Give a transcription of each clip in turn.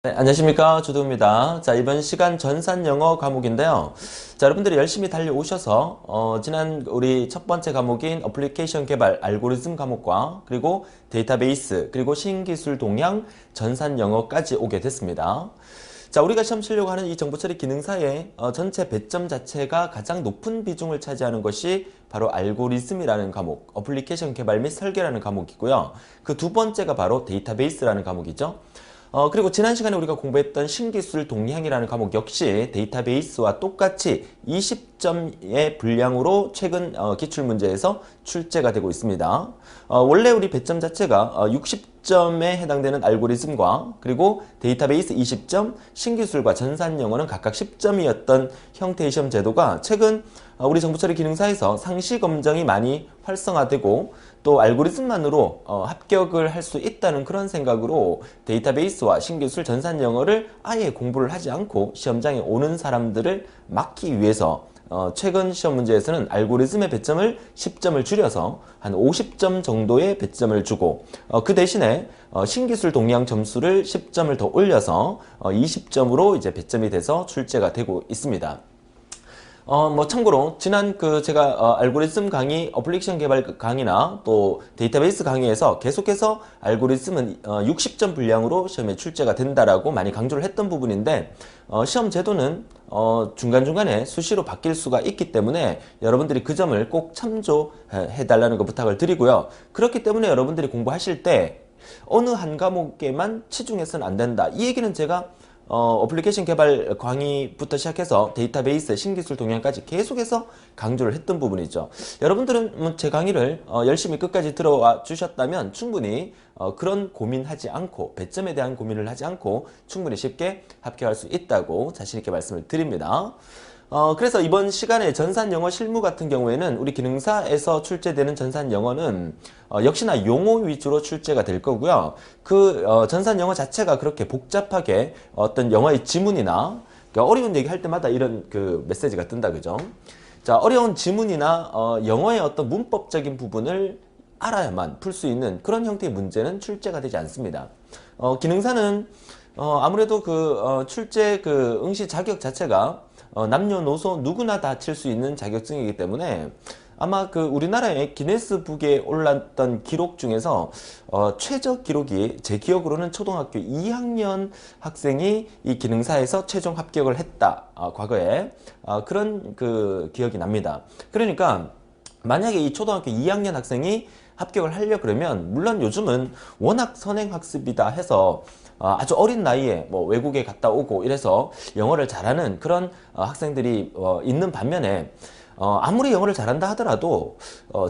네, 안녕하십니까. 주도입니다. 자, 이번 시간 전산영어 과목인데요. 자, 여러분들이 열심히 달려오셔서 지난 우리 첫 번째 과목인 어플리케이션 개발 알고리즘 과목과 그리고 데이터베이스 그리고 신기술 동향 전산영어까지 오게 됐습니다. 자, 우리가 시험 치려고 하는 이 정보처리 기능사의 전체 배점 자체가 가장 높은 비중을 차지하는 것이 바로 알고리즘이라는 과목, 어플리케이션 개발 및 설계라는 과목이고요. 그 두 번째가 바로 데이터베이스라는 과목이죠. 그리고 지난 시간에 우리가 공부했던 신기술 동향이라는 과목 역시 데이터베이스와 똑같이 20점의 분량으로 최근 기출문제에서 출제가 되고 있습니다. 원래 우리 배점 자체가 60점에 해당되는 알고리즘과 그리고 데이터베이스 20점, 신기술과 전산영어는 각각 10점이었던 형태의 시험 제도가 최근 우리 정보처리 기능사에서 상시 검정이 많이 활성화되고 또 알고리즘만으로 합격을 할 수 있다는 그런 생각으로 데이터베이스와 신기술 전산영어를 아예 공부를 하지 않고 시험장에 오는 사람들을 막기 위해서 최근 시험 문제에서는 알고리즘의 배점을 10점을 줄여서 한 50점 정도의 배점을 주고 그 대신에 신기술 동향 점수를 10점을 더 올려서 20점으로 이제 배점이 돼서 출제가 되고 있습니다. 참고로, 지난 제가, 알고리즘 강의, 어플리케이션 개발 강의나 또 데이터베이스 강의에서 계속해서 알고리즘은 60점 분량으로 시험에 출제가 된다라고 많이 강조를 했던 부분인데, 시험 제도는, 중간중간에 수시로 바뀔 수가 있기 때문에 여러분들이 그 점을 꼭 참조해 달라는 거 부탁을 드리고요. 그렇기 때문에 여러분들이 공부하실 때 어느 한 과목에만 치중해서는 안 된다. 이 얘기는 제가 어플리케이션 개발 강의부터 시작해서 데이터베이스, 신기술 동향까지 계속해서 강조를 했던 부분이죠. 여러분들은 제 강의를 열심히 끝까지 들어와 주셨다면 충분히 그런 고민하지 않고 배점에 대한 고민을 하지 않고 충분히 쉽게 합격할 수 있다고 자신 있게 말씀을 드립니다. 그래서 이번 시간에 전산영어 실무 같은 경우에는 우리 기능사에서 출제되는 전산영어는 역시나 용어 위주로 출제가 될 거고요. 전산영어 자체가 그렇게 복잡하게 어떤 영어의 지문이나 그러니까 어려운 얘기 할 때마다 이런 메시지가 뜬다, 그죠? 자, 어려운 지문이나 영어의 어떤 문법적인 부분을 알아야만 풀 수 있는 그런 형태의 문제는 출제가 되지 않습니다. 기능사는 아무래도 출제 응시 자격 자체가 남녀노소 누구나 다 칠 수 있는 자격증이기 때문에 아마 우리나라의 기네스북에 올랐던 기록 중에서 최저 기록이 제 기억으로는 초등학교 2학년 학생이 이 기능사에서 최종 합격을 했다. 과거에 그런 기억이 납니다. 그러니까 만약에 이 초등학교 2학년 학생이 합격을 하려 그러면 물론 요즘은 워낙 선행학습이다 해서 아주 어린 나이에 뭐 외국에 갔다 오고 이래서 영어를 잘하는 그런 학생들이 있는 반면에 아무리 영어를 잘한다 하더라도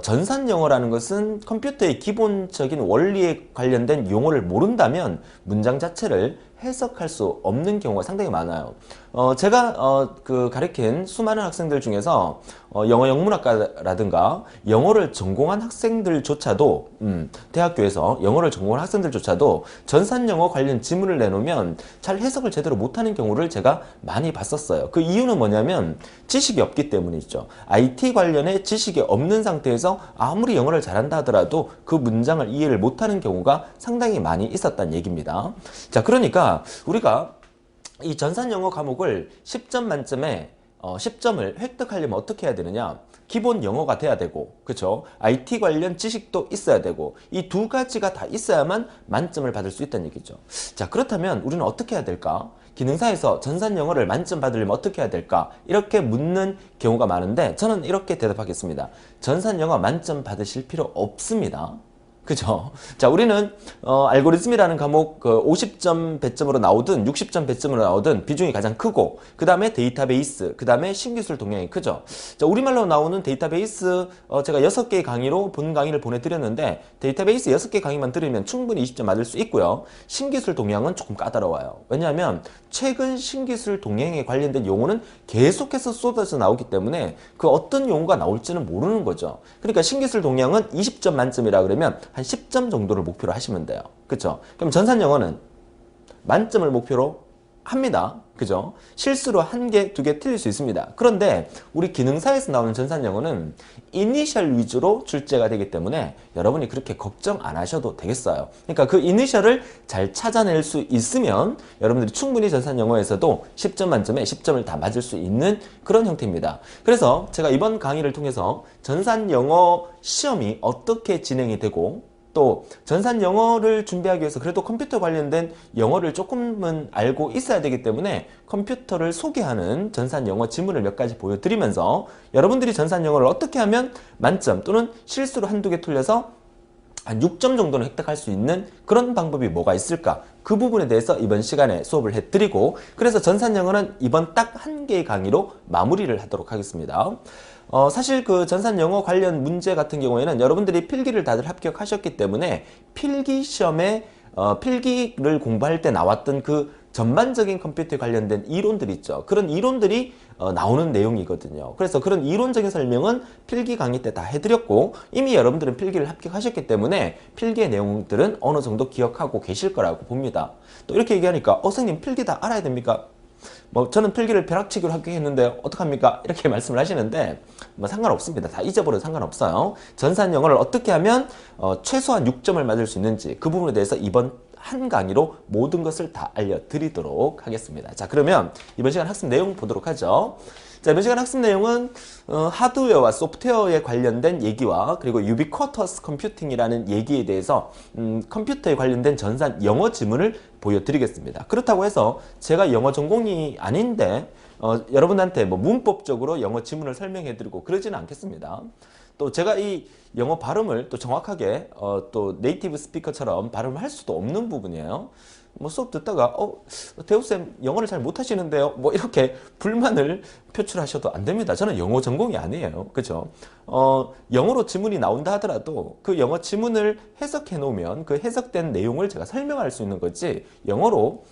전산 영어라는 것은 컴퓨터의 기본적인 원리에 관련된 용어를 모른다면 문장 자체를 해석할 수 없는 경우가 상당히 많아요. 제가 가르친 수많은 학생들 중에서 영어 영문학과라든가 영어를 전공한 학생들조차도 대학교에서 영어를 전공한 학생들조차도 전산 영어 관련 지문을 내놓으면 잘 해석을 제대로 못하는 경우를 제가 많이 봤었어요. 그 이유는 뭐냐면 지식이 없기 때문이죠. IT 관련의 지식이 없는 상태에서 아무리 영어를 잘한다 하더라도 그 문장을 이해를 못하는 경우가 상당히 많이 있었다는 얘기입니다. 자, 그러니까 우리가 이 전산영어 과목을 10점 만점에 10점을 획득하려면 어떻게 해야 되느냐? 기본 영어가 돼야 되고, 그쵸? IT 관련 지식도 있어야 되고, 이 두 가지가 다 있어야만 만점을 받을 수 있다는 얘기죠. 자, 그렇다면 우리는 어떻게 해야 될까? 기능사에서 전산영어를 만점 받으려면 어떻게 해야 될까? 이렇게 묻는 경우가 많은데 저는 이렇게 대답하겠습니다. 전산영어 만점 받으실 필요 없습니다. 그죠? 자, 우리는 알고리즘이라는 과목 50점 배점으로 나오든 60점 배점으로 나오든 비중이 가장 크고 그 다음에 데이터베이스, 그 다음에 신기술 동향이 크죠. 자, 우리말로 나오는 데이터베이스 제가 6개의 강의로 본 강의를 보내드렸는데 데이터베이스 6개 강의만 들으면 충분히 20점 맞을 수 있고요. 신기술 동향은 조금 까다로워요. 왜냐하면 최근 신기술 동향에 관련된 용어는 계속해서 쏟아져 나오기 때문에 그 어떤 용어가 나올지는 모르는 거죠. 그러니까 신기술 동향은 20점 만점이라 그러면 한 10점 정도를 목표로 하시면 돼요. 그쵸? 그럼 전산 영어는 만점을 목표로 합니다. 그죠? 실수로 한 개, 두 개 틀릴 수 있습니다. 그런데 우리 기능사에서 나오는 전산영어는 이니셜 위주로 출제가 되기 때문에 여러분이 그렇게 걱정 안 하셔도 되겠어요. 그러니까 그 이니셜을 잘 찾아낼 수 있으면 여러분들이 충분히 전산영어에서도 10점 만점에 10점을 다 맞을 수 있는 그런 형태입니다. 그래서 제가 이번 강의를 통해서 전산영어 시험이 어떻게 진행이 되고 또 전산 영어를 준비하기 위해서 그래도 컴퓨터 관련된 영어를 조금은 알고 있어야 되기 때문에 컴퓨터를 소개하는 전산 영어 지문을 몇 가지 보여드리면서 여러분들이 전산 영어를 어떻게 하면 만점 또는 실수로 한두 개 틀려서 한 6점 정도는 획득할 수 있는 그런 방법이 뭐가 있을까? 그 부분에 대해서 이번 시간에 수업을 해드리고 그래서 전산 영어는 이번 딱 한 개의 강의로 마무리를 하도록 하겠습니다. 사실 그 전산 영어 관련 문제 같은 경우에는 여러분들이 필기를 다들 합격하셨기 때문에 필기 시험에 필기를 공부할 때 나왔던 그 전반적인 컴퓨터에 관련된 이론들 있죠. 그런 이론들이 나오는 내용이거든요. 그래서 그런 이론적인 설명은 필기 강의 때 다 해드렸고 이미 여러분들은 필기를 합격하셨기 때문에 필기의 내용들은 어느 정도 기억하고 계실 거라고 봅니다. 또 이렇게 얘기하니까 선생님 필기 다 알아야 됩니까? 뭐 저는 필기를 벼락치기로 합격했는데 어떡합니까? 이렇게 말씀을 하시는데 뭐 상관없습니다. 다 잊어버려도 상관없어요. 전산 영어를 어떻게 하면 최소한 6점을 맞을 수 있는지 그 부분에 대해서 이번 한 강의로 모든 것을 다 알려드리도록 하겠습니다. 자, 그러면 이번 시간 학습 내용 보도록 하죠. 자, 이번 시간 학습 내용은 하드웨어와 소프트웨어에 관련된 얘기와 그리고 유비쿼터스 컴퓨팅이라는 얘기에 대해서 컴퓨터에 관련된 전산 영어 지문을 보여드리겠습니다. 그렇다고 해서 제가 영어 전공이 아닌데 여러분한테 뭐 문법적으로 영어 지문을 설명해드리고 그러지는 않겠습니다. 또 제가 이 영어 발음을 또 정확하게 또 네이티브 스피커처럼 발음을 할 수도 없는 부분이에요. 뭐 수업 듣다가 대우쌤 영어를 잘 못하시는데요 뭐 이렇게 불만을 표출하셔도 안 됩니다. 저는 영어 전공이 아니에요. 그죠? 영어로 지문이 나온다 하더라도 그 영어 지문을 해석해 놓으면 그 해석된 내용을 제가 설명할 수 있는 거지 영어로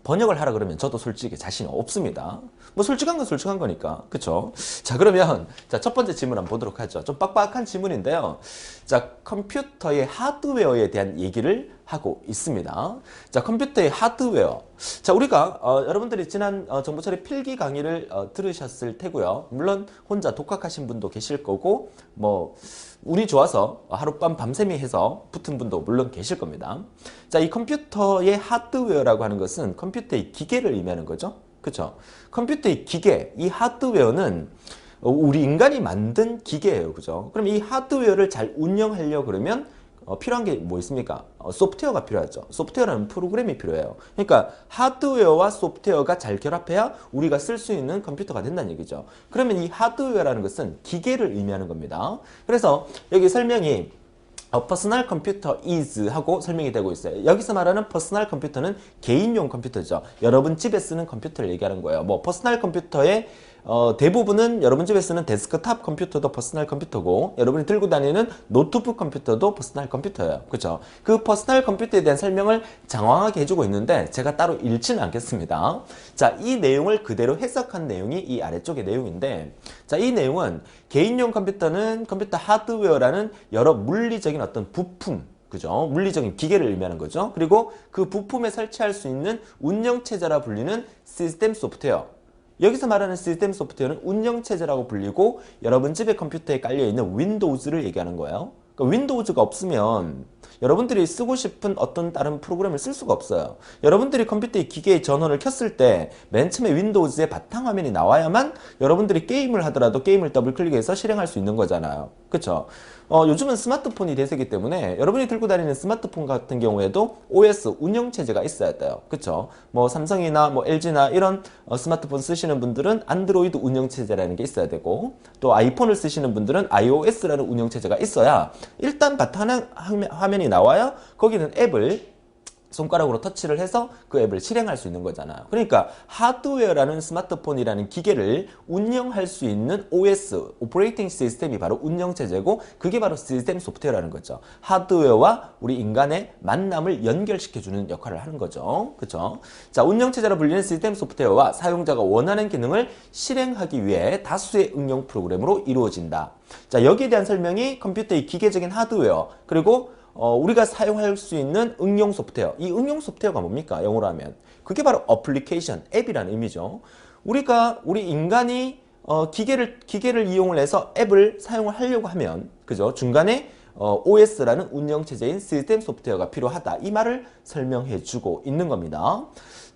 번역을 하라 그러면 저도 솔직히 자신이 없습니다. 뭐 솔직한 건 솔직한 거니까. 그쵸? 자, 그러면 첫 번째 질문 한번 보도록 하죠. 좀 빡빡한 질문인데요. 자, 컴퓨터의 하드웨어에 대한 얘기를 하고 있습니다. 자, 컴퓨터의 하드웨어. 자, 우리가 여러분들이 지난 정보처리 필기 강의를 들으셨을 테고요. 물론 혼자 독학하신 분도 계실 거고 뭐 운이 좋아서 하룻밤 밤샘이 해서 붙은 분도 물론 계실 겁니다. 자, 이 컴퓨터의 하드웨어라고 하는 것은 컴퓨터의 기계를 의미하는 거죠. 그렇죠? 컴퓨터의 기계, 이 하드웨어는 우리 인간이 만든 기계예요. 그죠? 그럼 이 하드웨어를 잘 운영하려고 그러면 필요한 게 뭐 있습니까? 소프트웨어가 필요하죠. 소프트웨어라는 프로그램이 필요해요. 그러니까 하드웨어와 소프트웨어가 잘 결합해야 우리가 쓸 수 있는 컴퓨터가 된다는 얘기죠. 그러면 이 하드웨어라는 것은 기계를 의미하는 겁니다. 그래서 여기 설명이 퍼스널 컴퓨터 is 하고 설명이 되고 있어요. 여기서 말하는 퍼스널 컴퓨터는 개인용 컴퓨터죠. 여러분 집에 쓰는 컴퓨터를 얘기하는 거예요. 뭐 퍼스널 컴퓨터의 대부분은 여러분 집에 쓰는 데스크탑 컴퓨터도 퍼스널 컴퓨터고 여러분이 들고 다니는 노트북 컴퓨터도 퍼스널 컴퓨터예요. 그렇죠? 그 퍼스널 컴퓨터에 대한 설명을 장황하게 해주고 있는데 제가 따로 읽지는 않겠습니다. 자, 이 내용을 그대로 해석한 내용이 이 아래쪽의 내용인데 자, 이 내용은 개인용 컴퓨터는 컴퓨터 하드웨어라는 여러 물리적인 어떤 부품 그죠? 물리적인 기계를 의미하는 거죠. 그리고 그 부품에 설치할 수 있는 운영체제라 불리는 시스템 소프트웨어 여기서 말하는 시스템 소프트웨어는 운영체제라고 불리고 여러분 집의 컴퓨터에 깔려있는 윈도우즈를 얘기하는 거예요. 그러니까 윈도우즈가 없으면 여러분들이 쓰고 싶은 어떤 다른 프로그램을 쓸 수가 없어요. 여러분들이 컴퓨터의 기계의 전원을 켰을 때 맨 처음에 윈도우즈의 바탕화면이 나와야만 여러분들이 게임을 하더라도 게임을 더블 클릭해서 실행할 수 있는 거잖아요. 그쵸? 요즘은 스마트폰이 대세기 때문에 여러분이 들고 다니는 스마트폰 같은 경우에도 OS 운영체제가 있어야 돼요. 그쵸? 뭐 삼성이나 뭐 LG나 이런 스마트폰 쓰시는 분들은 안드로이드 운영체제라는 게 있어야 되고 또 아이폰을 쓰시는 분들은 iOS라는 운영체제가 있어야 일단 바탕화면이 나와야 거기는 앱을 손가락으로 터치를 해서 그 앱을 실행할 수 있는 거잖아요. 그러니까 하드웨어라는 스마트폰이라는 기계를 운영할 수 있는 OS, 오퍼레이팅 시스템이 바로 운영체제고 그게 바로 시스템 소프트웨어라는 거죠. 하드웨어와 우리 인간의 만남을 연결시켜주는 역할을 하는 거죠. 그렇죠? 자, 운영체제로 불리는 시스템 소프트웨어와 사용자가 원하는 기능을 실행하기 위해 다수의 응용 프로그램으로 이루어진다. 자, 여기에 대한 설명이 컴퓨터의 기계적인 하드웨어 그리고 우리가 사용할 수 있는 응용 소프트웨어. 이 응용 소프트웨어가 뭡니까? 영어로 하면. 그게 바로 어플리케이션, 앱이라는 의미죠. 우리 인간이 기계를 이용을 해서 앱을 사용을 하려고 하면, 그죠? 중간에 OS라는 운영체제인 시스템 소프트웨어가 필요하다. 이 말을 설명해 주고 있는 겁니다.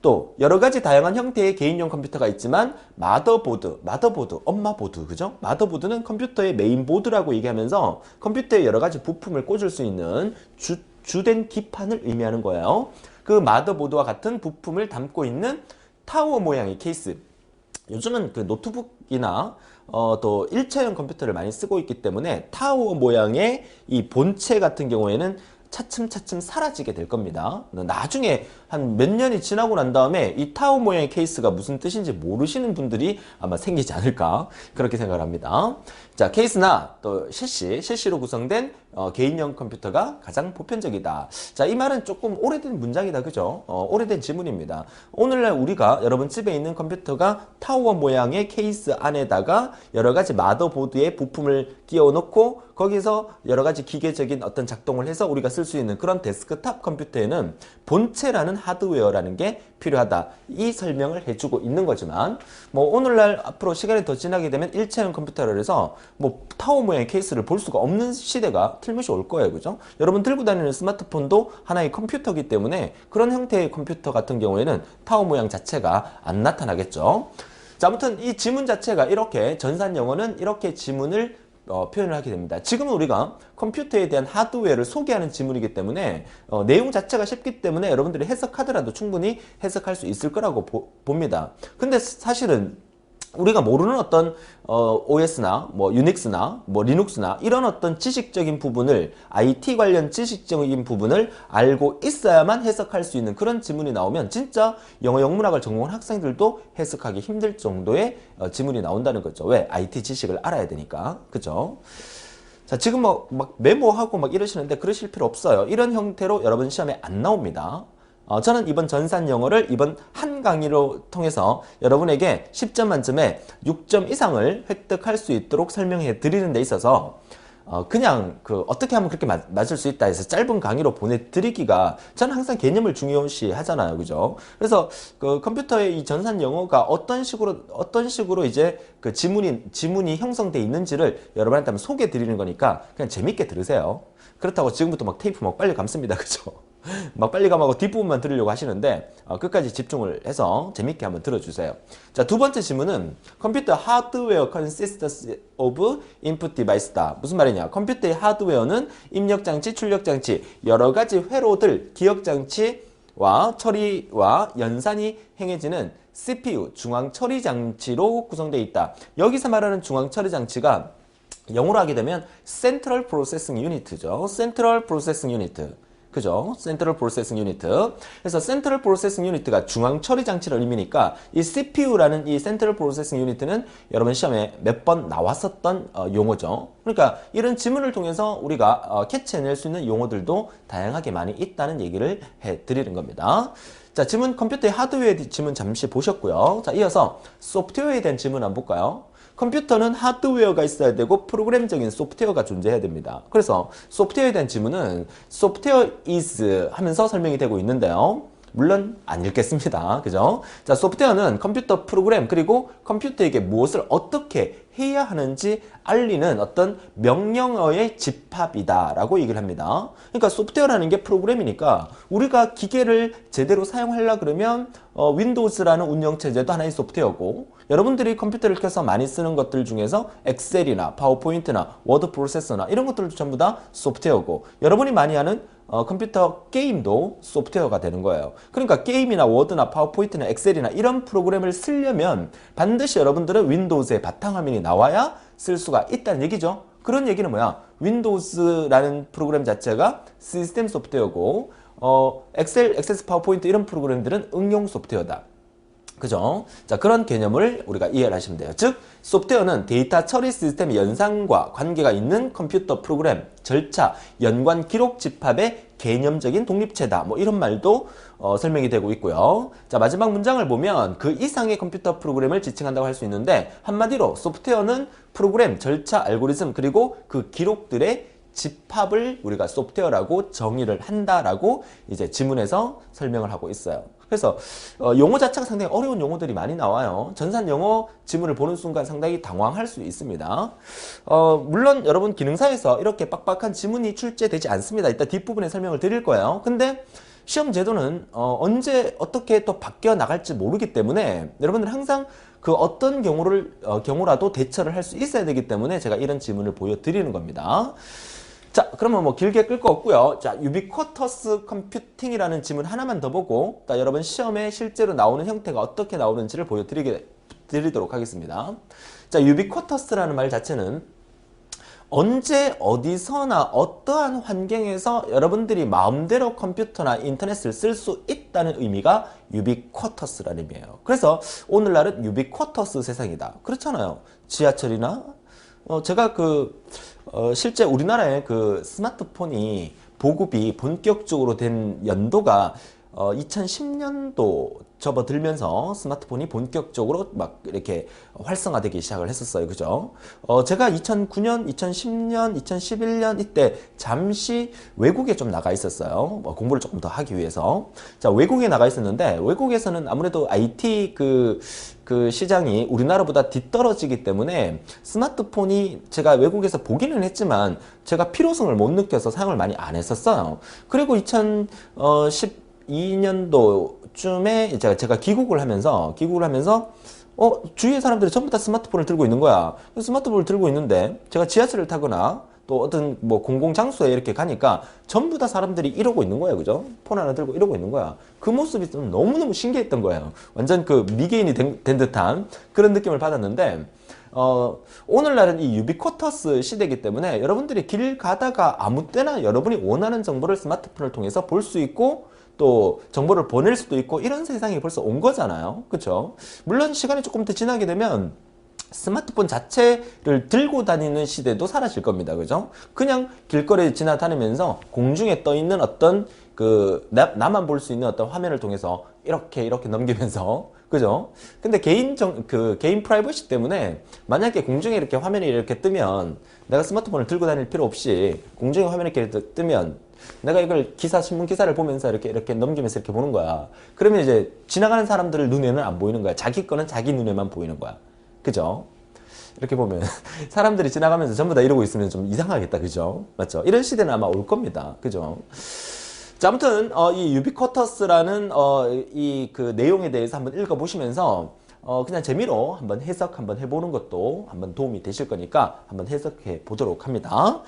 또 여러 가지 다양한 형태의 개인용 컴퓨터가 있지만 마더보드, 엄마 보드, 그죠? 마더보드는 컴퓨터의 메인보드라고 얘기하면서 컴퓨터에 여러 가지 부품을 꽂을 수 있는 주된 기판을 의미하는 거예요. 그 마더보드와 같은 부품을 담고 있는 타워 모양의 케이스. 요즘은 그 노트북이나 또 일체형 컴퓨터를 많이 쓰고 있기 때문에 타워 모양의 이 본체 같은 경우에는 차츰차츰 사라지게 될 겁니다. 나중에 한 몇 년이 지나고 난 다음에 이 타워 모양의 케이스가 무슨 뜻인지 모르시는 분들이 아마 생기지 않을까 그렇게 생각을 합니다. 자, 케이스나 또 실시로 구성된 개인용 컴퓨터가 가장 보편적이다. 자, 이 말은 조금 오래된 문장이다, 그죠? 오래된 지문입니다. 오늘날 우리가 여러분 집에 있는 컴퓨터가 타워 모양의 케이스 안에다가 여러 가지 마더보드의 부품을 끼워 놓고 거기서 여러 가지 기계적인 어떤 작동을 해서 우리가 쓸 수 있는 그런 데스크탑 컴퓨터에는 본체라는 하드웨어라는 게 필요하다. 이 설명을 해주고 있는 거지만 뭐 오늘날 앞으로 시간이 더 지나게 되면 일체형 컴퓨터를 해서 뭐 타워 모양의 케이스를 볼 수가 없는 시대가 틀림없이 올 거예요. 그죠? 여러분 들고 다니는 스마트폰도 하나의 컴퓨터이기 때문에 그런 형태의 컴퓨터 같은 경우에는 타워 모양 자체가 안 나타나겠죠. 자, 아무튼 이 지문 자체가 이렇게 전산 영어는 이렇게 지문을 표현을 하게 됩니다. 지금은 우리가 컴퓨터에 대한 하드웨어를 소개하는 지문이기 때문에 내용 자체가 쉽기 때문에 여러분들이 해석하더라도 충분히 해석할 수 있을 거라고 봅니다. 근데 사실은 우리가 모르는 어떤 OS나 뭐 유닉스나 뭐 리눅스나 이런 어떤 지식적인 부분을 IT 관련 지식적인 부분을 알고 있어야만 해석할 수 있는 그런 지문이 나오면 진짜 영어 영문학을 전공한 학생들도 해석하기 힘들 정도의 지문이 나온다는 거죠. 왜? IT 지식을 알아야 되니까. 그죠? 자, 지금 막 메모하고 막 이러시는데 그러실 필요 없어요. 이런 형태로 여러분 시험에 안 나옵니다. 저는 이번 전산 영어를 이번 한 강의로 통해서 여러분에게 10점 만점에 6점 이상을 획득할 수 있도록 설명해 드리는 데 있어서 그냥 어떻게 하면 그렇게 맞을 수 있다 해서 짧은 강의로 보내드리기가 저는 항상 개념을 중요시 하잖아요. 그죠? 그래서 그 컴퓨터의 이 전산 영어가 어떤 식으로 이제 그 지문이 형성되어 있는지를 여러분한테 한번 소개해 드리는 거니까 그냥 재밌게 들으세요. 그렇다고 지금부터 막 테이프 막 빨리 감습니다. 그죠? 막 빨리 감하고 뒷부분만 들으려고 하시는데 끝까지 집중을 해서 재밌게 한번 들어주세요. 자, 두 번째 질문은 컴퓨터 하드웨어 consists of input device다. 무슨 말이냐? 컴퓨터의 하드웨어는 입력장치, 출력장치, 여러 가지 회로들, 기억장치와 처리와 연산이 행해지는 CPU, 중앙처리장치로 구성되어 있다. 여기서 말하는 중앙처리장치가 영어로 하게 되면 Central Processing Unit죠. Central Processing Unit. 그죠? Central Processing Unit. 그래서 Central Processing Unit가 중앙 처리 장치를 의미니까 이 CPU라는 이 Central Processing Unit는 여러분 시험에 몇 번 나왔었던 용어죠. 그러니까 이런 지문을 통해서 우리가 캐치해낼 수 있는 용어들도 다양하게 많이 있다는 얘기를 해드리는 겁니다. 자, 지문 컴퓨터의 하드웨어에 대한 지문 잠시 보셨고요. 자, 이어서 소프트웨어에 대한 지문 한번 볼까요? 컴퓨터는 하드웨어가 있어야 되고 프로그램적인 소프트웨어가 존재해야 됩니다. 그래서 소프트웨어에 대한 지문은 software is 하면서 설명이 되고 있는데요. 물론 안 읽겠습니다. 그죠? 자, 소프트웨어는 컴퓨터 프로그램 그리고 컴퓨터에게 무엇을 어떻게 해야 하는지 알리는 어떤 명령어의 집합이다 라고 얘기를 합니다. 그러니까 소프트웨어라는 게 프로그램이니까 우리가 기계를 제대로 사용하려 그러면 윈도우즈라는 운영체제도 하나의 소프트웨어고 여러분들이 컴퓨터를 켜서 많이 쓰는 것들 중에서 엑셀이나 파워포인트나 워드 프로세서나 이런 것들도 전부 다 소프트웨어고 여러분이 많이 하는 컴퓨터 게임도 소프트웨어가 되는 거예요. 그러니까 게임이나 워드나 파워포인트나 엑셀이나 이런 프로그램을 쓰려면 반드시 여러분들은 윈도우즈의 바탕화면이 나와야 쓸 수가 있다는 얘기죠. 그런 얘기는 뭐야? 윈도우즈라는 프로그램 자체가 시스템 소프트웨어고 엑셀, 액세스 파워포인트 이런 프로그램들은 응용 소프트웨어다. 그죠? 자, 그런 개념을 우리가 이해를 하시면 돼요. 즉, 소프트웨어는 데이터 처리 시스템의 연산과 관계가 있는 컴퓨터 프로그램, 절차, 연관 기록 집합의 개념적인 독립체다. 뭐 이런 말도 설명이 되고 있고요. 자, 마지막 문장을 보면 그 이상의 컴퓨터 프로그램을 지칭한다고 할 수 있는데 한마디로 소프트웨어는 프로그램, 절차, 알고리즘 그리고 그 기록들의 집합을 우리가 소프트웨어라고 정의를 한다라고 이제 지문에서 설명을 하고 있어요. 그래서 용어 자체가 상당히 어려운 용어들이 많이 나와요. 전산 영어 지문을 보는 순간 상당히 당황할 수 있습니다. 물론 여러분 기능사에서 이렇게 빡빡한 지문이 출제되지 않습니다. 이따 뒷부분에 설명을 드릴 거예요. 근데 시험 제도는 언제 어떻게 또 바뀌어 나갈지 모르기 때문에 여러분들 항상 그 어떤 경우라도 대처를 할 수 있어야 되기 때문에 제가 이런 지문을 보여드리는 겁니다. 자, 그러면 뭐 길게 끌 거 없고요. 자, 유비쿼터스 컴퓨팅이라는 지문 하나만 더 보고 여러분 시험에 실제로 나오는 형태가 어떻게 나오는지를 보여드리도록 하겠습니다. 자, 유비쿼터스라는 말 자체는 언제 어디서나 어떠한 환경에서 여러분들이 마음대로 컴퓨터나 인터넷을 쓸 수 있다는 의미가 유비쿼터스라는 의미예요. 그래서 오늘날은 유비쿼터스 세상이다. 그렇잖아요. 지하철이나 제가 실제 우리나라의 그 스마트폰이 보급이 본격적으로 된 연도가 2010년도 접어들면서 스마트폰이 본격적으로 막 이렇게 활성화되기 시작을 했었어요. 그죠? 제가 2009년, 2010년, 2011년 이때 잠시 외국에 좀 나가 있었어요. 공부를 조금 더 하기 위해서. 자, 외국에 나가 있었는데 외국에서는 아무래도 IT 그 시장이 우리나라보다 뒤떨어지기 때문에 스마트폰이 제가 외국에서 보기는 했지만 제가 필요성을 못 느껴서 사용을 많이 안 했었어요. 그리고 2012년도쯤에 제가 귀국을 하면서 주위의 사람들이 전부 다 스마트폰을 들고 있는 거야. 스마트폰을 들고 있는데 제가 지하철을 타거나 또 어떤 뭐 공공장소에 이렇게 가니까 전부 다 사람들이 이러고 있는 거예요. 그죠? 폰 하나 들고 이러고 있는 거야. 그 모습이 좀 너무너무 신기했던 거예요. 완전 그 미개인이 된 듯한 그런 느낌을 받았는데 오늘날은 이 유비쿼터스 시대이기 때문에 여러분들이 길 가다가 아무 때나 여러분이 원하는 정보를 스마트폰을 통해서 볼 수 있고 또 정보를 보낼 수도 있고 이런 세상이 벌써 온 거잖아요. 그렇죠? 물론 시간이 조금 더 지나게 되면 스마트폰 자체를 들고 다니는 시대도 사라질 겁니다. 그죠? 그냥 길거리에 지나다니면서 공중에 떠 있는 어떤 나만 볼 수 있는 어떤 화면을 통해서 이렇게 넘기면서 그죠? 근데 개인 프라이버시 때문에 만약에 공중에 이렇게 화면이 이렇게 뜨면 내가 스마트폰을 들고 다닐 필요 없이 공중에 화면이 이렇게 뜨면 내가 이걸 신문 기사를 보면서 이렇게 넘기면서 이렇게 보는 거야. 그러면 이제 지나가는 사람들 눈에는 안 보이는 거야. 자기 거는 자기 눈에만 보이는 거야. 그죠? 이렇게 보면 사람들이 지나가면서 전부 다 이러고 있으면 좀 이상하겠다. 그죠? 맞죠? 이런 시대는 아마 올 겁니다. 그죠? 자, 아무튼 이 유비쿼터스라는 이 내용에 대해서 한번 읽어보시면서 그냥 재미로 한번 해석 한번 해보는 것도 한번 도움이 되실 거니까 한번 해석해 보도록 합니다.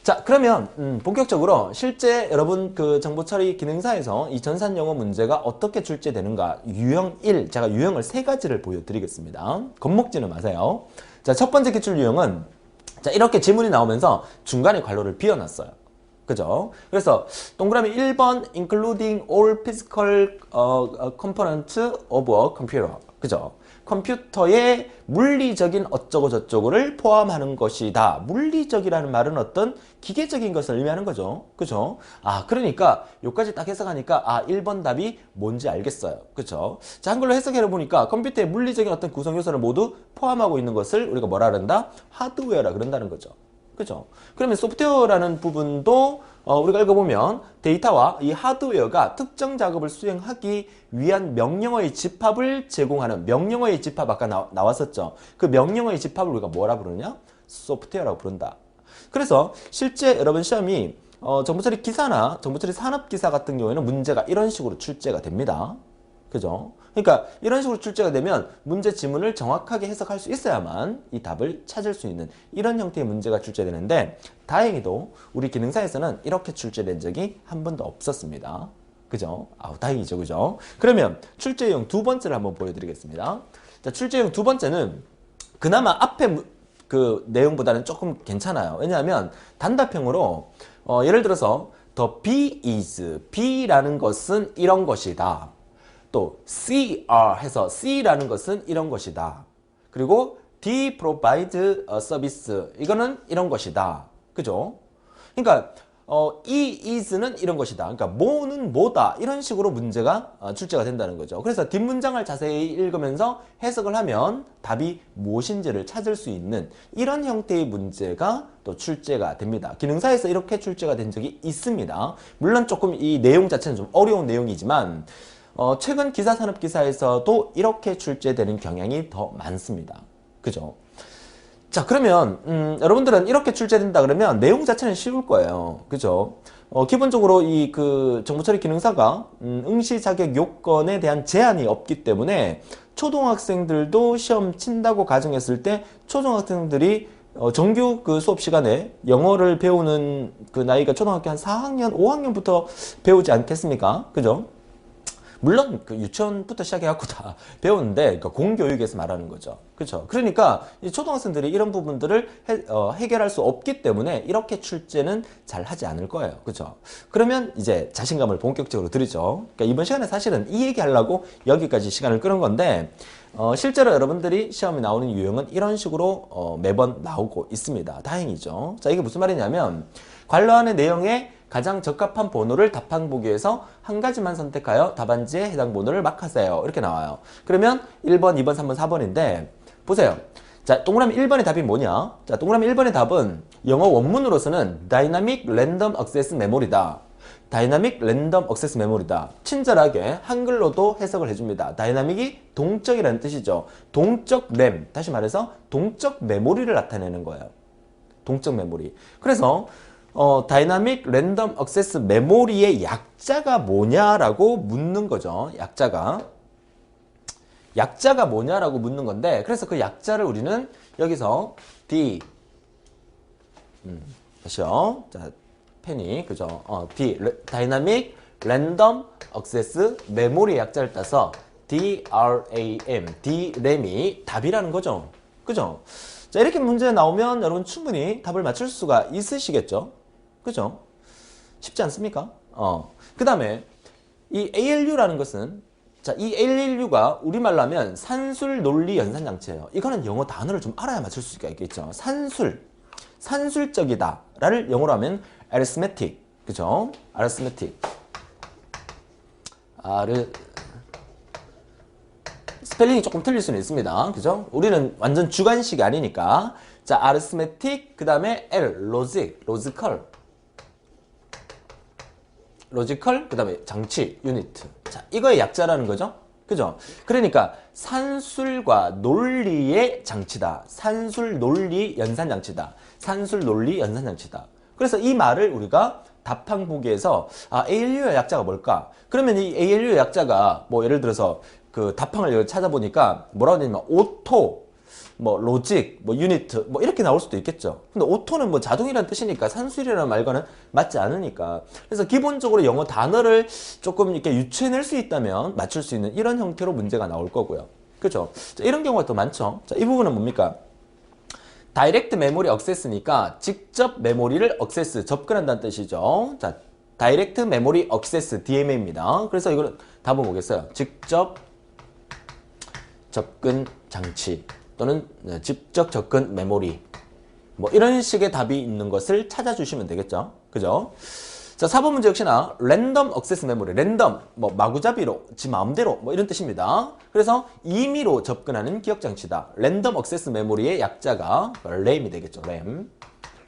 자, 그러면 본격적으로 실제 여러분 정보처리 기능사에서 이 전산 영어 문제가 어떻게 출제되는가 유형 1, 제가 유형을 3가지를 보여드리겠습니다. 겁먹지는 마세요. 자, 첫 번째 기출 유형은 자, 이렇게 지문이 나오면서 중간에 괄호를 비워놨어요. 그죠? 그래서 동그라미 1번 including all physical components of a computer. 그죠? 컴퓨터의 물리적인 어쩌고 저쩌고를 포함하는 것이다. 물리적이라는 말은 어떤 기계적인 것을 의미하는 거죠. 그죠? 그러니까 여기까지 딱 해석하니까 1번 답이 뭔지 알겠어요. 그죠? 자, 한글로 해석해 보니까 컴퓨터의 물리적인 어떤 구성 요소를 모두 포함하고 있는 것을 우리가 뭐라 그런다? 하드웨어라 그런다는 거죠. 그죠? 그러면 소프트웨어라는 부분도 우리가 읽어보면 데이터와 이 하드웨어가 특정 작업을 수행하기 위한 명령어의 집합을 제공하는 명령어의 집합 아까 나왔었죠. 그 명령어의 집합을 우리가 뭐라 부르냐? 소프트웨어라고 부른다. 그래서 실제 여러분 시험이 정보처리 기사나 정보처리 산업기사 같은 경우에는 문제가 이런 식으로 출제가 됩니다. 그죠? 그러니까 이런 식으로 출제가 되면 문제 지문을 정확하게 해석할 수 있어야만 이 답을 찾을 수 있는 이런 형태의 문제가 출제되는데 다행히도 우리 기능사에서는 이렇게 출제된 적이 한 번도 없었습니다. 그죠? 다행이죠. 그죠? 그러면 출제형 두 번째를 한번 보여드리겠습니다. 자, 출제형 두 번째는 그나마 앞에 내용보다는 조금 괜찮아요. 왜냐하면 단답형으로 예를 들어서 the B is, B라는 것은 이런 것이다. 또 CR 해서 C라는 것은 이런 것이다. 그리고 D provide a service 이거는 이런 것이다. 그죠? 그러니까 이 is는 이런 것이다. 그러니까 뭐는 뭐다. 이런 식으로 문제가 출제가 된다는 거죠. 그래서 뒷문장을 자세히 읽으면서 해석을 하면 답이 무엇인지를 찾을 수 있는 이런 형태의 문제가 또 출제가 됩니다. 기능사에서 이렇게 출제가 된 적이 있습니다. 물론 조금 이 내용 자체는 좀 어려운 내용이지만 최근 기사산업기사에서도 이렇게 출제되는 경향이 더 많습니다. 그죠? 자, 그러면 여러분들은 이렇게 출제된다 그러면 내용 자체는 쉬울 거예요. 그죠? 기본적으로 이 그 정보처리 기능사가 응시 자격 요건에 대한 제한이 없기 때문에 초등학생들도 시험 친다고 가정했을 때 초등학생들이 정규 그 수업 시간에 영어를 배우는 그 나이가 초등학교 한 4학년, 5학년부터 배우지 않겠습니까? 그죠? 물론 그 유치원부터 시작해갖고 다 배우는데, 그러니까 공교육에서 말하는 거죠. 그렇죠? 그러니까 이 초등학생들이 이런 부분들을 해결할 수 없기 때문에 이렇게 출제는 잘 하지 않을 거예요. 그렇죠? 그러면 이제 자신감을 본격적으로 들이죠. 그러니까 이번 시간에 사실은 이 얘기 하려고 여기까지 시간을 끌은 건데, 실제로 여러분들이 시험에 나오는 유형은 이런 식으로 매번 나오고 있습니다. 다행이죠. 자, 이게 무슨 말이냐면 관련한 내용에 가장 적합한 번호를 답한 보기에서 한 가지만 선택하여 답안지에 해당 번호를 막 하세요. 이렇게 나와요. 그러면 1번, 2번, 3번, 4번인데 보세요. 자, 동그라미 1번의 답이 뭐냐? 자, 동그라미 1번의 답은 영어 원문으로서는 Dynamic Random Access Memory다. 다이나믹 랜덤 액세스 메모리다. 친절하게 한글로도 해석을 해줍니다. 다이나믹이 동적이라는 뜻이죠. 동적 램, 다시 말해서 동적 메모리를 나타내는 거예요. 동적 메모리. 그래서 다이나믹 랜덤 액세스 메모리의 약자가 뭐냐라고 묻는 거죠. 약자가 뭐냐라고 묻는 건데, 그래서 그 약자를 우리는 여기서 다시요. 자, 펜이 그죠? 다이나믹 랜덤 액세스 메모리 약자를 따서 DRAM, D램이 답이라는 거죠. 그죠? 자, 이렇게 문제 나오면 여러분 충분히 답을 맞출 수가 있으시겠죠? 그죠? 쉽지 않습니까? 그 다음에 이 ALU라는 것은, 자, 이 ALU가 우리말로 하면 산술 논리 연산 장치예요. 이거는 영어 단어를 좀 알아야 맞출 수가 있겠죠. 산술적이다 라를 영어로 하면 arithmetic, 그죠? arithmetic. 스펠링이 조금 틀릴 수는 있습니다. 그죠? 우리는 완전 주관식이 아니니까. 자, arithmetic, 그 다음에 logical, 그 다음에 장치, unit. 자, 이거의 약자라는 거죠. 그죠? 그러니까 산술과 논리의 장치다. 산술 논리 연산 장치다. 산술 논리 연산 장치다. 그래서 이 말을 우리가 답항 보기에서 ALU의 약자가 뭘까? 그러면 이 ALU의 약자가 뭐 예를 들어서 그 답항을 찾아보니까 뭐라고 되냐면 오토, 뭐 로직, 뭐 유니트, 뭐 이렇게 나올 수도 있겠죠. 근데 오토는 뭐 자동이라는 뜻이니까 산술이라는 말과는 맞지 않으니까. 그래서 기본적으로 영어 단어를 조금 이렇게 유추해낼 수 있다면 맞출 수 있는 이런 형태로 문제가 나올 거고요. 그렇죠? 자, 이런 경우가 더 많죠. 자, 이 부분은 뭡니까? 다이렉트 메모리 액세스니까 직접 메모리를 액세스, 접근한다는 뜻이죠. 자, 다이렉트 메모리 액세스, DMA입니다. 그래서 이거는 답은 뭐겠어요? 직접 접근 장치 또는 직접 접근 메모리, 뭐 이런 식의 답이 있는 것을 찾아주시면 되겠죠. 그죠? 자, 4번 문제 역시나 랜덤 액세스 메모리, 랜덤, 뭐 마구잡이로, 지 마음대로 뭐 이런 뜻입니다. 그래서 임의로 접근하는 기억 장치다. 랜덤 액세스 메모리의 약자가 램이 되겠죠.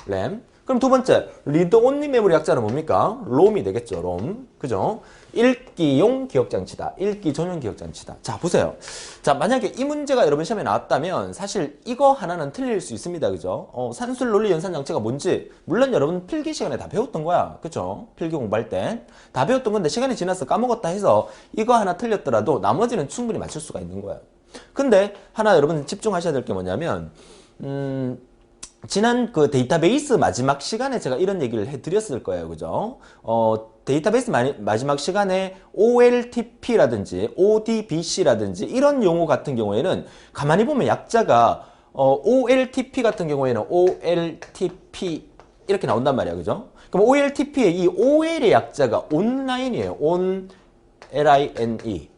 램. 그럼 두 번째, 리드 온리 메모리 약자는 뭡니까? 롬이 되겠죠. 롬. 그죠? 읽기용 기억장치다. 읽기 전용 기억장치다. 자, 보세요. 자, 만약에 이 문제가 여러분 시험에 나왔다면 사실 이거 하나는 틀릴 수 있습니다. 그죠? 산술 논리 연산 장치가 뭔지 물론 여러분 필기 시간에 다 배웠던 거야. 그죠? 필기 공부할 때 다 배웠던 건데 시간이 지나서 까먹었다 해서 이거 하나 틀렸더라도 나머지는 충분히 맞출 수가 있는 거예요. 근데 하나 여러분 집중하셔야 될 게 뭐냐면 지난 그 데이터베이스 마지막 시간에 제가 이런 얘기를 해드렸을 거예요. 그죠? 데이터베이스 마지막 시간에 OLTP라든지 ODBC라든지 이런 용어 같은 경우에는 가만히 보면 약자가 OLTP 같은 경우에는 OLTP 이렇게 나온단 말이야. 그죠? 그럼 OLTP의 이 OL의 약자가 온라인이에요. ONLINE.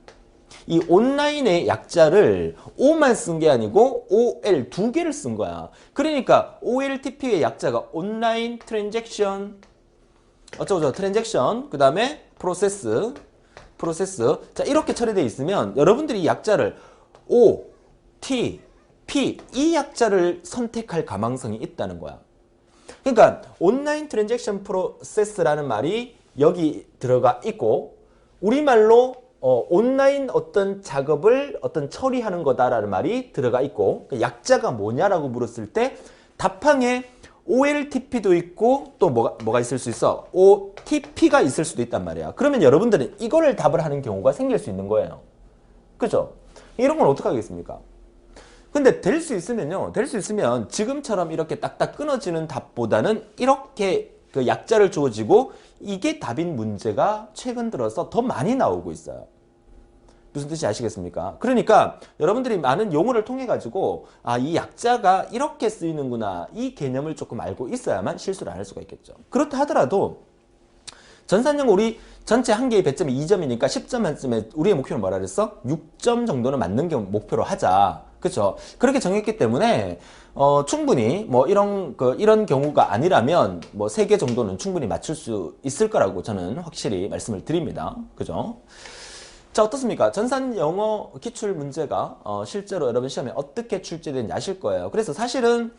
이 온라인의 약자를 O만 쓴 게 아니고 OL 두 개를 쓴 거야. 그러니까 OLTP의 약자가 온라인 트랜잭션 어쩌고저쩌고 트랜잭션 그 다음에 프로세스 자 이렇게 처리되어 있으면 여러분들이 이 약자를 O, T, P 이 약자를 선택할 가망성이 있다는 거야. 그러니까 온라인 트랜잭션 프로세스라는 말이 여기 들어가 있고 우리말로 온라인 어떤 작업을 어떤 처리하는 거다라는 말이 들어가 있고 약자가 뭐냐라고 물었을 때 답항에 OLTP도 있고 또 뭐가 있을 수 있어? OTP가 있을 수도 있단 말이야. 그러면 여러분들은 이거를 답을 하는 경우가 생길 수 있는 거예요. 그죠? 이런 건 어떻게 하겠습니까? 근데 될 수 있으면요. 될 수 있으면 지금처럼 이렇게 딱딱 끊어지는 답보다는 이렇게 그 약자를 주어지고 이게 답인 문제가 최근 들어서 더 많이 나오고 있어요. 무슨 뜻인지 아시겠습니까? 그러니까 여러분들이 많은 용어를 통해 가지고 이 약자가 이렇게 쓰이는구나 이 개념을 조금 알고 있어야만 실수를 안 할 수가 있겠죠. 그렇다 하더라도 전산영어 우리 전체 한 개의 배점이 2점이니까 10점 만점에 우리의 목표는 뭐라 그랬어? 6점 정도는 맞는 게 목표로 하자. 그렇죠? 그렇게 정했기 때문에 충분히 뭐 이런 경우가 아니라면 뭐 3개 정도는 충분히 맞출 수 있을 거라고 저는 확실히 말씀을 드립니다. 그죠? 자, 어떻습니까? 전산 영어 기출 문제가 실제로 여러분 시험에 어떻게 출제되는지 아실 거예요. 그래서 사실은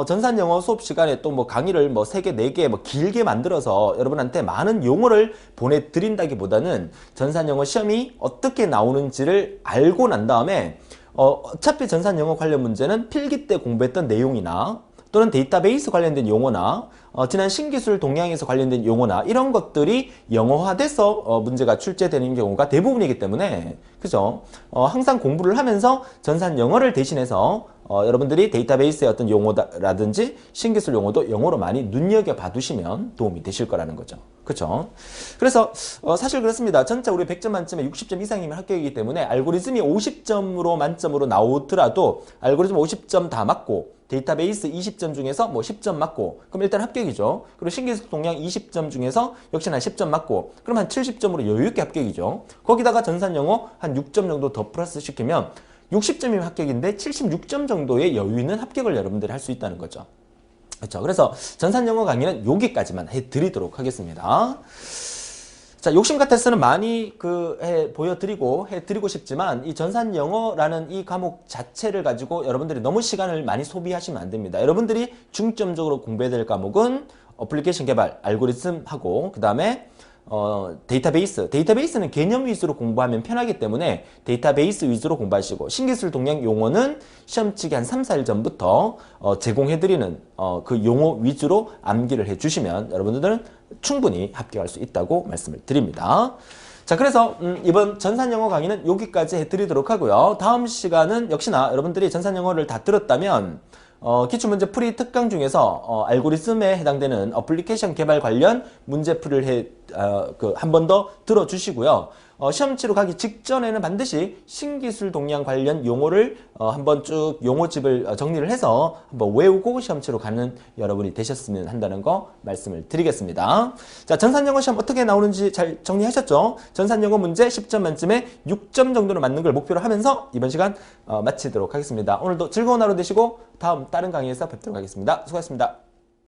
전산 영어 수업 시간에 또 뭐 강의를 뭐 3개, 4개 뭐 길게 만들어서 여러분한테 많은 용어를 보내드린다기보다는 전산 영어 시험이 어떻게 나오는지를 알고 난 다음에 어차피 전산 영어 관련 문제는 필기 때 공부했던 내용이나 또는 데이터베이스 관련된 용어나 지난 신기술 동향에서 관련된 용어나 이런 것들이 영어화돼서 문제가 출제되는 경우가 대부분이기 때문에 그죠? 항상 공부를 하면서 전산 영어를 대신해서 여러분들이 데이터베이스의 어떤 용어라든지 신기술 용어도 영어로 많이 눈여겨봐 두시면 도움이 되실 거라는 거죠. 그렇죠? 그래서 사실 그렇습니다. 전체 우리 100점 만점에 60점 이상이면 합격이기 때문에 알고리즘이 50점으로 만점으로 나오더라도 알고리즘 50점 다 맞고 데이터베이스 20점 중에서 뭐 10점 맞고 그럼 일단 합격이죠. 그리고 신기술 동향 20점 중에서 역시나 10점 맞고 그럼 한 70점으로 여유 있게 합격이죠. 거기다가 전산 영어 한 6점 정도 더 플러스 시키면 60점이면 합격인데 76점 정도의 여유 있는 합격을 여러분들이 할 수 있다는 거죠. 그렇죠. 그래서 전산 영어 강의는 여기까지만 해드리도록 하겠습니다. 자, 욕심 같아서는 많이 보여드리고 해드리고 싶지만 이 전산 영어라는 이 과목 자체를 가지고 여러분들이 너무 시간을 많이 소비하시면 안 됩니다. 여러분들이 중점적으로 공부해야 될 과목은 어플리케이션 개발, 알고리즘하고 그 다음에 데이터베이스는 개념 위주로 공부하면 편하기 때문에 데이터베이스 위주로 공부하시고 신기술 동향 용어는 시험 치기 한 3, 4일 전부터 제공해드리는 그 용어 위주로 암기를 해주시면 여러분들은 충분히 합격할 수 있다고 말씀을 드립니다. 자, 그래서 이번 전산영어 강의는 여기까지 해드리도록 하고요. 다음 시간은 역시나 여러분들이 전산영어를 다 들었다면 기출문제 풀이 특강 중에서 알고리즘에 해당되는 어플리케이션 개발 관련 문제풀이를 한 번 더 들어주시고요. 시험 치러 가기 직전에는 반드시 신기술 동향 관련 용어를 한번 쭉 용어집을 정리를 해서 한번 외우고 시험 치러 가는 여러분이 되셨으면 한다는 거 말씀을 드리겠습니다. 자, 전산영어 시험 어떻게 나오는지 잘 정리하셨죠? 전산영어 문제 10점 만점에 6점 정도는 맞는 걸 목표로 하면서 이번 시간 마치도록 하겠습니다. 오늘도 즐거운 하루 되시고 다음 다른 강의에서 뵙도록 하겠습니다. 수고하셨습니다.